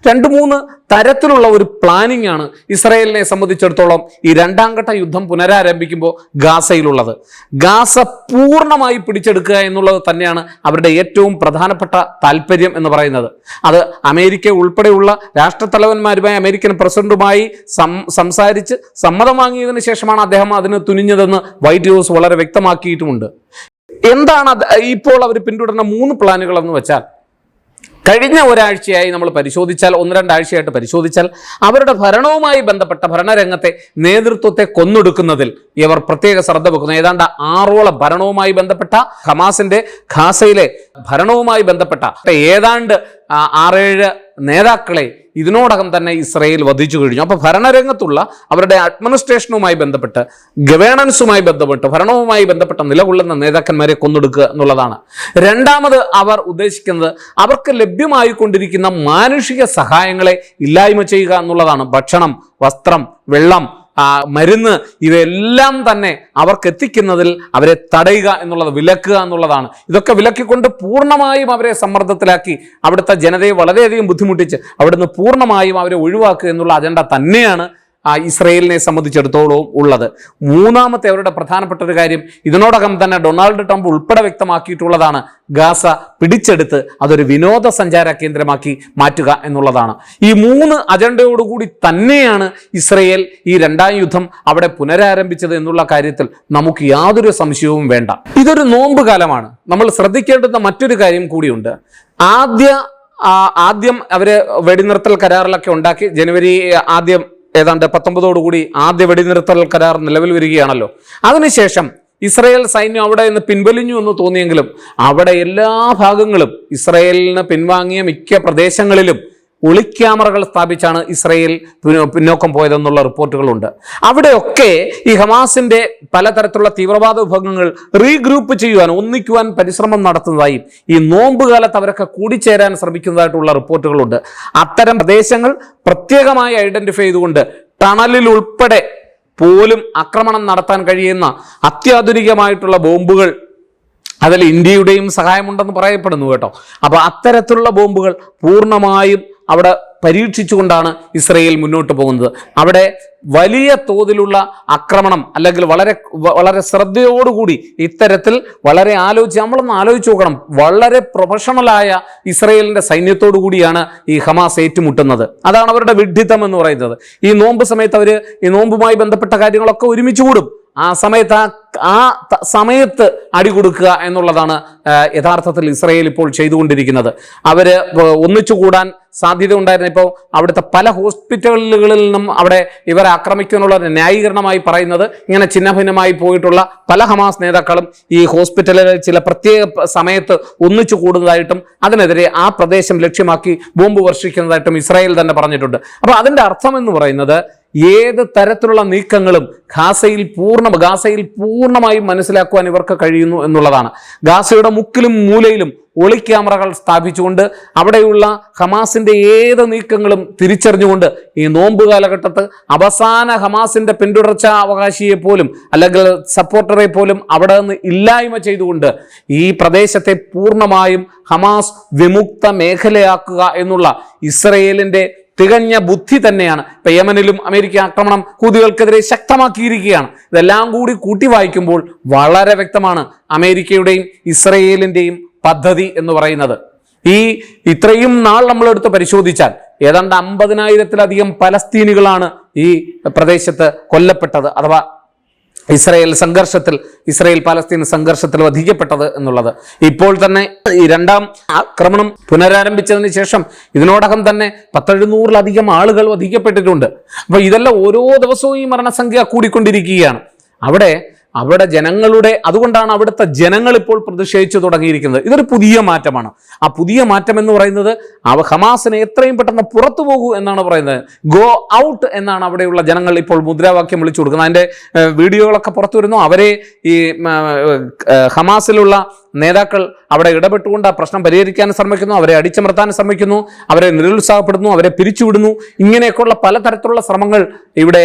2-3 തരത്തിലുള്ള ഒരു പ്ലാനിംഗ് ആണ് ഇസ്രായേലിനെ സംബന്ധിച്ചിടത്തോളം ഈ രണ്ടാം ഘട്ട യുദ്ധം പുനരാരംഭിക്കുമ്പോൾ ഗാസയിലുള്ളത്. ഗാസ പൂർണ്ണമായി പിടിച്ചെടുക്കുക എന്നുള്ളത് തന്നെയാണ് അവരുടെ ഏറ്റവും പ്രധാനപ്പെട്ട താല്പര്യം എന്ന് പറയുന്നത്. അത് അമേരിക്ക ഉൾപ്പെടെയുള്ള രാഷ്ട്രത്തലവന്മാരുമായി അമേരിക്കൻ പ്രസിഡന്റുമായി സംസാരിച്ച് സമ്മതം വാങ്ങിയതിനു ശേഷമാണ് അദ്ദേഹം അതിന് തുനിഞ്ഞതെന്ന് വൈറ്റ് ഹൗസ് വളരെ വ്യക്തമാക്കിയിട്ടുമുണ്ട്. എന്താണ് ഇപ്പോൾ അവർ പിന്തുടരുന്ന 3 പ്ലാനുകൾ എന്ന് വെച്ചാൽ, കഴിഞ്ഞ ഒരാഴ്ചയായി നമ്മൾ പരിശോധിച്ചാൽ, 1-2 ആഴ്ചയായിട്ട് പരിശോധിച്ചാൽ, അവരുടെ ഭരണവുമായി ബന്ധപ്പെട്ട ഭരണരംഗത്തെ നേതൃത്വത്തെ കൊന്നൊടുക്കുന്നതിൽ ഇവർ പ്രത്യേക ശ്രദ്ധ വെക്കുന്നു. ഏതാണ്ട് 6ഓളം ഭരണവുമായി ബന്ധപ്പെട്ട ഹമാസിന്റെ ഖാസയിലെ ഭരണവുമായി ബന്ധപ്പെട്ട ഏതാണ്ട് 6-7 നേതാക്കളെ ഇതിനോടകം തന്നെ ഇസ്രായേൽ വധിച്ചു കഴിഞ്ഞു. അപ്പോൾ ഭരണരംഗത്തുള്ള അവരുടെ അഡ്മിനിസ്ട്രേഷനുമായി ബന്ധപ്പെട്ട്, ഗവേണൻസുമായി ബന്ധപ്പെട്ട്, ഭരണവുമായി ബന്ധപ്പെട്ട നിലകൊള്ളുന്ന നേതാക്കന്മാരെ കൊന്നൊടുക്കുക എന്നുള്ളതാണ്. രണ്ടാമത് അവർ ഉദ്ദേശിക്കുന്നത് അവർക്ക് ലഭ്യമായിക്കൊണ്ടിരിക്കുന്ന മാനുഷിക സഹായങ്ങളെ ഇല്ലായ്മ ചെയ്യുക എന്നുള്ളതാണ്. ഭക്ഷണം, വസ്ത്രം, വെള്ളം, മരുന്ന്, ഇവയെല്ലാം തന്നെ അവർക്ക് എത്തിക്കുന്നതിൽ അവരെ തടയുക എന്നുള്ളത്, വിലക്കുക എന്നുള്ളതാണ്. ഇതൊക്കെ വിലക്കിക്കൊണ്ട് പൂർണ്ണമായും അവരെ സമ്മർദ്ദത്തിലാക്കി അവിടുത്തെ ജനതയെ വളരെയധികം ബുദ്ധിമുട്ടിച്ച് അവിടുന്ന് പൂർണ്ണമായും അവരെ ഒഴിവാക്കുക എന്നുള്ള അജണ്ട തന്നെയാണ് ഇസ്രായേലിനെ സംബന്ധിച്ചിടത്തോളം ഉള്ളത്. മൂന്നാമത്തെ അവരുടെ പ്രധാനപ്പെട്ട ഒരു കാര്യം, ഇതിനോടകം തന്നെ ഡൊണാൾഡ് ട്രംപ് ഉൾപ്പെടെ വ്യക്തമാക്കിയിട്ടുള്ളതാണ്, ഗാസ പിടിച്ചെടുത്ത് അതൊരു വിനോദസഞ്ചാര കേന്ദ്രമാക്കി മാറ്റുക എന്നുള്ളതാണ്. ഈ 3 അജണ്ടയോടുകൂടി തന്നെയാണ് ഇസ്രായേൽ ഈ രണ്ടാം യുദ്ധം അവിടെ പുനരാരംഭിച്ചത് എന്നുള്ള കാര്യത്തിൽ നമുക്ക് യാതൊരു സംശയവും വേണ്ട. ഇതൊരു നോമ്പ് കാലമാണ്. നമ്മൾ ശ്രദ്ധിക്കേണ്ടുന്ന മറ്റൊരു കാര്യം കൂടിയുണ്ട്. ആദ്യം അവര് വെടിനിർത്തൽ കരാറിലൊക്കെ ഉണ്ടാക്കി ജനുവരി ആദ്യം ഏതാണ്ട് 19ഓടുകൂടി ആദ്യ വെടിനിർത്തൽ കരാർ നിലവിൽ വരികയാണല്ലോ. അതിനുശേഷം ഇസ്രായേൽ സൈന്യം അവിടെ നിന്ന് പിൻവലിഞ്ഞു എന്ന് തോന്നിയെങ്കിലും അവിടെ എല്ലാ ഭാഗങ്ങളും ഇസ്രായേലിന് പിൻവാങ്ങിയ മിക്ക പ്രദേശങ്ങളിലും ഒളിക്യാമറകൾ സ്ഥാപിച്ചാണ് ഇസ്രായേൽ പിന്നോക്കം പോയതെന്നുള്ള റിപ്പോർട്ടുകളുണ്ട്. അവിടെയൊക്കെ ഈ ഹമാസിന്റെ പലതരത്തിലുള്ള തീവ്രവാദ വിഭാഗങ്ങൾ റീഗ്രൂപ്പ് ചെയ്യുവാൻ, ഒന്നിക്കുവാൻ പരിശ്രമം നടത്തുന്നതായും ഈ നോമ്പ് കാലത്ത് അവരൊക്കെ കൂടിച്ചേരാൻ ശ്രമിക്കുന്നതായിട്ടുള്ള റിപ്പോർട്ടുകളുണ്ട്. അത്തരം പ്രദേശങ്ങൾ പ്രത്യേകമായി ഐഡന്റിഫൈ ചെയ്തുകൊണ്ട് ടണലിൽ ഉൾപ്പെടെ പോലും ആക്രമണം നടത്താൻ കഴിയുന്ന അത്യാധുനികമായിട്ടുള്ള ബോംബുകൾ, അതിൽ ഇന്ത്യയുടെയും സഹായമുണ്ടെന്ന് പറയപ്പെടുന്നു കേട്ടോ. അപ്പോൾ അത്തരത്തിലുള്ള ബോംബുകൾ പൂർണ്ണമായും അവിടെ പരീക്ഷിച്ചുകൊണ്ടാണ് ഇസ്രായേൽ മുന്നോട്ട് പോകുന്നത്. അവിടെ വലിയ തോതിലുള്ള ആക്രമണം, അല്ലെങ്കിൽ വളരെ ശ്രദ്ധയോടുകൂടി ഇത്തരത്തിൽ വളരെ നമ്മളൊന്ന് ആലോചിച്ച് നോക്കണം, വളരെ പ്രൊഫഷണലായ ഇസ്രായേലിന്റെ സൈന്യത്തോടു കൂടിയാണ് ഈ ഹമാസ് ഏറ്റുമുട്ടുന്നത്. അതാണ് അവരുടെ വിഡ്ഢിത്തം എന്ന് പറയുന്നത്. ഈ നോമ്പ് സമയത്ത് അവർ ഈ നോമ്പുമായി ബന്ധപ്പെട്ട കാര്യങ്ങളൊക്കെ ഒരുമിച്ച് കൂടും. ആ സമയത്ത് അടികൊടുക്കുക എന്നുള്ളതാണ് യഥാർത്ഥത്തിൽ ഇസ്രായേൽ ഇപ്പോൾ ചെയ്തുകൊണ്ടിരിക്കുന്നത്. അവര് ഒന്നിച്ചു കൂടാൻ സാധ്യത ഉണ്ടായിരുന്നു. ഇപ്പോൾ അവിടുത്തെ പല ഹോസ്പിറ്റലുകളിൽ നിന്നും അവിടെ ഇവരെ ആക്രമിക്കാനുള്ള ന്യായീകരണമായി പറയുന്നത്, ഇങ്ങനെ ഛിന്നഭിന്നമായി പോയിട്ടുള്ള പല ഹമാസ് നേതാക്കളും ഈ ഹോസ്പിറ്റലുകളിൽ ചില പ്രത്യേക സമയത്ത് ഒന്നിച്ചു കൂടുന്നതായിട്ടും അതിനെതിരെ ആ പ്രദേശം ലക്ഷ്യമാക്കി ബോംബ് വർഷിക്കുന്നതായിട്ടും ഇസ്രായേൽ തന്നെ പറഞ്ഞിട്ടുണ്ട്. അപ്പോൾ അതിൻ്റെ അർത്ഥം എന്ന് പറയുന്നത്, ഏത് തരത്തിലുള്ള നീക്കങ്ങളും ഗാസയിൽ പൂർണ്ണമായും മനസ്സിലാക്കുവാൻ ഇവർക്ക് കഴിയുന്നു എന്നുള്ളതാണ്. ഗാസയുടെ മുക്കിലും മൂലയിലും ഒളിക്യാമറകൾ സ്ഥാപിച്ചുകൊണ്ട് അവിടെയുള്ള ഹമാസിന്റെ ഏത് നീക്കങ്ങളും തിരിച്ചറിഞ്ഞുകൊണ്ട് ഈ നോമ്പ് കാലഘട്ടത്ത് അവസാന ഹമാസിന്റെ പിന്തുടർച്ചാ അവകാശിയെ പോലും അല്ലെങ്കിൽ സപ്പോർട്ടറെ പോലും അവിടെ നിന്ന് ഇല്ലായ്മ ചെയ്തുകൊണ്ട് ഈ പ്രദേശത്തെ പൂർണ്ണമായും ഹമാസ് വിമുക്ത മേഖലയാക്കുക എന്നുള്ള ഇസ്രായേലിന്റെ തികഞ്ഞ ബുദ്ധി തന്നെയാണ്. ഇപ്പൊ യമനിലും അമേരിക്ക ആക്രമണം ഹൂതികൾക്കെതിരെ ശക്തമാക്കിയിരിക്കുകയാണ്. ഇതെല്ലാം കൂടി കൂട്ടി വായിക്കുമ്പോൾ വളരെ വ്യക്തമാണ് അമേരിക്കയുടെയും ഇസ്രായേലിന്റെയും പദ്ധതി എന്ന് പറയുന്നത്. ഇത്രയും നാൾ നമ്മളെടുത്ത് പരിശോധിച്ചാൽ ഏതാണ്ട് 50,000-ലധികം പലസ്തീനികളാണ് ഈ പ്രദേശത്ത് കൊല്ലപ്പെട്ടത്, അഥവാ ഇസ്രായേൽ പാലസ്തീൻ സംഘർഷത്തിൽ വധിക്കപ്പെട്ടത് എന്നുള്ളത്. ഇപ്പോൾ തന്നെ ഈ രണ്ടാം ആക്രമണം പുനരാരംഭിച്ചതിന് ശേഷം ഇതിനോടകം തന്നെ 700-ലധികം ആളുകൾ വധിക്കപ്പെട്ടിട്ടുണ്ട്. അപ്പോൾ ഇതെല്ലാം ഓരോ ദിവസവും ഈ മരണസംഖ്യ കൂടിക്കൊണ്ടിരിക്കുകയാണ്. അവിടെ അതുകൊണ്ടാണ് അവിടുത്തെ ജനങ്ങൾ ഇപ്പോൾ പ്രതിഷേധിച്ചു തുടങ്ങിയിരിക്കുന്നത്. ഇതൊരു പുതിയ മാറ്റമാണ്. ആ പുതിയ മാറ്റം എന്ന് പറയുന്നത് ഹമാസിനെ എത്രയും പെട്ടെന്ന് പുറത്തു പോകൂ എന്നാണ് പറയുന്നത്. ഗോ ഔട്ട് എന്നാണ് അവിടെയുള്ള ജനങ്ങൾ ഇപ്പോൾ മുദ്രാവാക്യം വിളിച്ചു കൊടുക്കുന്നത്. അതിൻ്റെ വീഡിയോകളൊക്കെ പുറത്തു വരുന്നു. അവരെ ഈ ഹമാസിലുള്ള നേതാക്കൾ അവിടെ ഇടപെട്ടുകൊണ്ട് ആ പ്രശ്നം പരിഹരിക്കാൻ ശ്രമിക്കുന്നു, അവരെ അടിച്ചമർത്താൻ ശ്രമിക്കുന്നു, അവരെ നിരുത്സാഹപ്പെടുന്നു, അവരെ പിരിച്ചുവിടുന്നു. ഇങ്ങനെയൊക്കെയുള്ള പലതരത്തിലുള്ള ശ്രമങ്ങൾ ഇവിടെ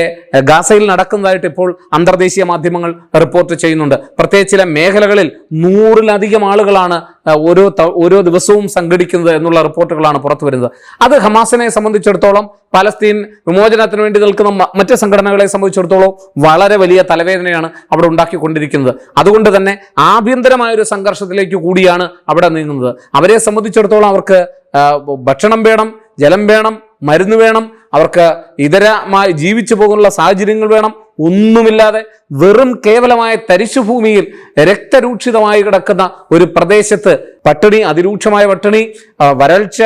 ഗാസയിൽ നടക്കുന്നതായിട്ട് ഇപ്പോൾ അന്തർദേശീയ മാധ്യമങ്ങൾ റിപ്പോർട്ട് ചെയ്യുന്നുണ്ട്. പ്രത്യേകിച്ച് ചില മേഖലകളിൽ 100-ലധികം ആളുകളാണ് ഓരോ ദിവസവും സംഘടിക്കുന്നത് എന്നുള്ള റിപ്പോർട്ടുകളാണ് പുറത്തു വരുന്നത്. അത് ഹമാസിനെ സംബന്ധിച്ചിടത്തോളം, പലസ്തീൻ വിമോചനത്തിന് വേണ്ടി നിൽക്കുന്ന മറ്റ് സംഘടനകളെ സംബന്ധിച്ചിടത്തോളം വളരെ വലിയ തലവേദനയാണ് അവിടെ ഉണ്ടാക്കിക്കൊണ്ടിരിക്കുന്നത്. അതുകൊണ്ട് തന്നെ ആഭ്യന്തരമായൊരു സംഘർഷത്തിലേക്ക് കൂടിയാണ് അവിടെ നീങ്ങുന്നത്. അവരെ സംബന്ധിച്ചിടത്തോളം അവർക്ക് ഭക്ഷണം വേണം, ജലം വേണം, മരുന്ന് വേണം, അവർക്ക് ഇതരമായി ജീവിച്ചു പോകുന്ന സാഹചര്യങ്ങൾ വേണം. ഒന്നുമില്ലാതെ വെറും കേവലമായ തരിശുഭൂമിയിൽ രക്തരൂക്ഷിതമായി കിടക്കുന്ന ഒരു പ്രദേശത്ത് പട്ടിണി, അതിരൂക്ഷമായ പട്ടിണി, വരൾച്ച,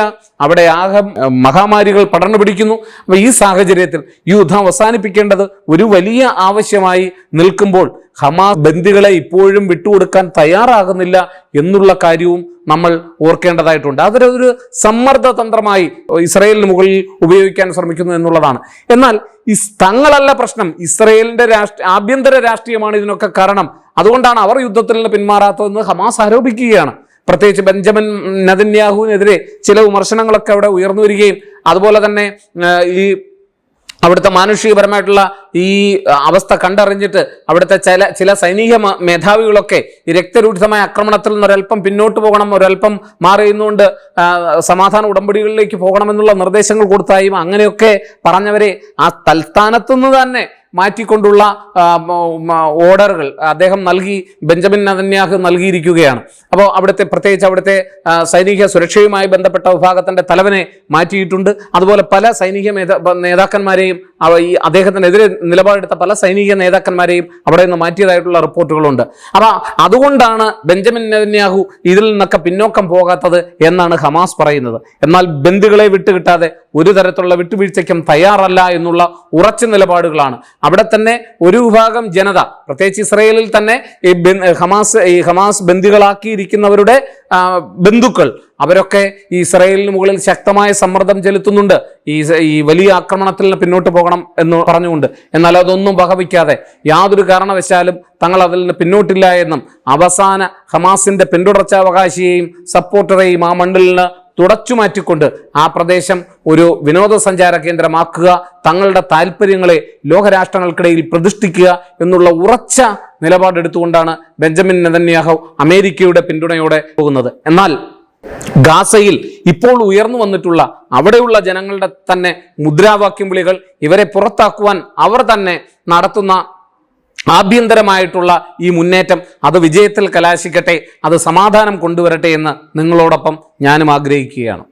അവിടെ ആകെ മഹാമാരികൾ പടർന്നു പിടിക്കുന്നു. അപ്പോൾ ഈ സാഹചര്യത്തിൽ ഈ യുദ്ധം അവസാനിപ്പിക്കേണ്ടത് ഒരു വലിയ ആവശ്യമായി നിൽക്കുമ്പോൾ ഹമാസ് ബന്ദികളെ ഇപ്പോഴും വിട്ടുകൊടുക്കാൻ തയ്യാറാകുന്നില്ല എന്നുള്ള കാര്യവും നമ്മൾ ഓർക്കേണ്ടതായിട്ടുണ്ട്. അതൊരു സമ്മർദ്ദ തന്ത്രമായി ഇസ്രയേലിന് മുകളിൽ ഉപയോഗിക്കാൻ ശ്രമിക്കുന്നു എന്നുള്ളതാണ്. എന്നാൽ തങ്ങളല്ല പ്രശ്നം, ഇസ്രയേലിന്റെ ആഭ്യന്തര രാഷ്ട്രീയമാണ് ഇതിനൊക്കെ കാരണം. അതുകൊണ്ടാണ് അവർ യുദ്ധത്തിൽ നിന്ന് പിന്മാറാത്തതെന്ന് ഹമാസ് ആരോപിക്കുകയാണ്. പ്രത്യേകിച്ച് ബെഞ്ചമിൻ നെതന്യാഹുവിനെതിരെ ചില വിമർശനങ്ങളൊക്കെ അവിടെ ഉയർന്നു വരികയും അതുപോലെ തന്നെ ഈ അവിടുത്തെ മാനുഷികപരമായിട്ടുള്ള ഈ അവസ്ഥ കണ്ടറിഞ്ഞിട്ട് അവിടുത്തെ ചില സൈനിക മേധാവികളൊക്കെ ഈ രക്തരൂക്ഷിതമായ ആക്രമണത്തിൽ നിന്ന് ഒരല്പം പിന്നോട്ട് പോകണം, ഒരല്പം മാറിയുന്നുകൊണ്ട് സമാധാന ഉടമ്പടികളിലേക്ക് പോകണമെന്നുള്ള നിർദ്ദേശങ്ങൾ കൊടുത്തായും അങ്ങനെയൊക്കെ പറഞ്ഞവരെ ആ തൽസ്ഥാനത്തുനിന്ന് തന്നെ മാറ്റിക്കൊണ്ടുള്ള ഓർഡറുകൾ അദ്ദേഹം ബെഞ്ചമിൻ നെതന്യാഹു നൽകിയിരിക്കുകയാണ്. അപ്പോൾ പ്രത്യേകിച്ച് അവിടുത്തെ സൈനിക സുരക്ഷയുമായി ബന്ധപ്പെട്ട വിഭാഗത്തിന്റെ തലവനെ മാറ്റിയിട്ടുണ്ട്. അതുപോലെ പല സൈനിക നേതാക്കന്മാരെയും ഈ അദ്ദേഹത്തിനെതിരെ നിലപാടെടുത്ത പല സൈനിക നേതാക്കന്മാരെയും അവിടെ നിന്ന് മാറ്റിയതായിട്ടുള്ള റിപ്പോർട്ടുകളുണ്ട്. അപ്പോൾ അതുകൊണ്ടാണ് ബെഞ്ചമിൻ നെതന്യാഹു ഇതിൽ നിന്നൊക്കെ പിന്നോക്കം പോകാത്തത് എന്നാണ് ഹമാസ് പറയുന്നത്. എന്നാൽ ബന്ദികളെ വിട്ടുകിട്ടാതെ ഒരു തരത്തിലുള്ള വിട്ടുവീഴ്ചയ്ക്കും തയ്യാറല്ല എന്നുള്ള ഉറച്ച നിലപാടുകളാണ്. അവിടെ തന്നെ ഒരു വിഭാഗം ജനത, പ്രത്യേകിച്ച് ഇസ്രയേലിൽ തന്നെ ഈ ഹമാസ് ബന്ദികളാക്കിയിരിക്കുന്നവരുടെ ബന്ധുക്കൾ, അവരൊക്കെ ഈ ഇസ്രയേലിന് മുകളിൽ ശക്തമായ സമ്മർദ്ദം ചെലുത്തുന്നുണ്ട് ഈ വലിയ ആക്രമണത്തിൽ നിന്ന് പിന്നോട്ട് പോകണം എന്ന് പറഞ്ഞുകൊണ്ട്. എന്നാൽ അതൊന്നും വകവയ്ക്കാതെ യാതൊരു കാരണവശാലും തങ്ങൾ അതിൽ നിന്ന് പിന്നോട്ടില്ല എന്നും അവസാന ഹമാസിന്റെ പിന്തുടർച്ചാവകാശിയെയും സപ്പോർട്ടറെയും ആ മണ്ണിൽ നിന്ന് തുടച്ചു മാറ്റിക്കൊണ്ട് ആ പ്രദേശം ഒരു വിനോദസഞ്ചാര കേന്ദ്രമാക്കുക, തങ്ങളുടെ താല്പര്യങ്ങളെ ലോകരാഷ്ട്രങ്ങൾക്കിടയിൽ പ്രതിഷ്ഠിക്കുക എന്നുള്ള ഉറച്ച നിലപാടെടുത്തുകൊണ്ടാണ് ബെഞ്ചമിൻ നെതന്യാഹു അമേരിക്കയുടെ പിന്തുണയോടെ പോകുന്നത്. എന്നാൽ ഗാസയിൽ ഇപ്പോൾ ഉയർന്നു വന്നിട്ടുള്ള അവിടെയുള്ള ജനങ്ങളുടെ തന്നെ മുദ്രാവാക്യം വിളികൾ, ഇവരെ പുറത്താക്കുവാൻ അവർ തന്നെ നടത്തുന്ന ആഭ്യന്തരമായിട്ടുള്ള ഈ മുന്നേറ്റം അത് വിജയത്തിൽ കലാശിക്കട്ടെ, അത് സമാധാനം കൊണ്ടുവരട്ടെ എന്ന് നിങ്ങളോടൊപ്പം ഞാനും ആഗ്രഹിക്കുകയാണ്.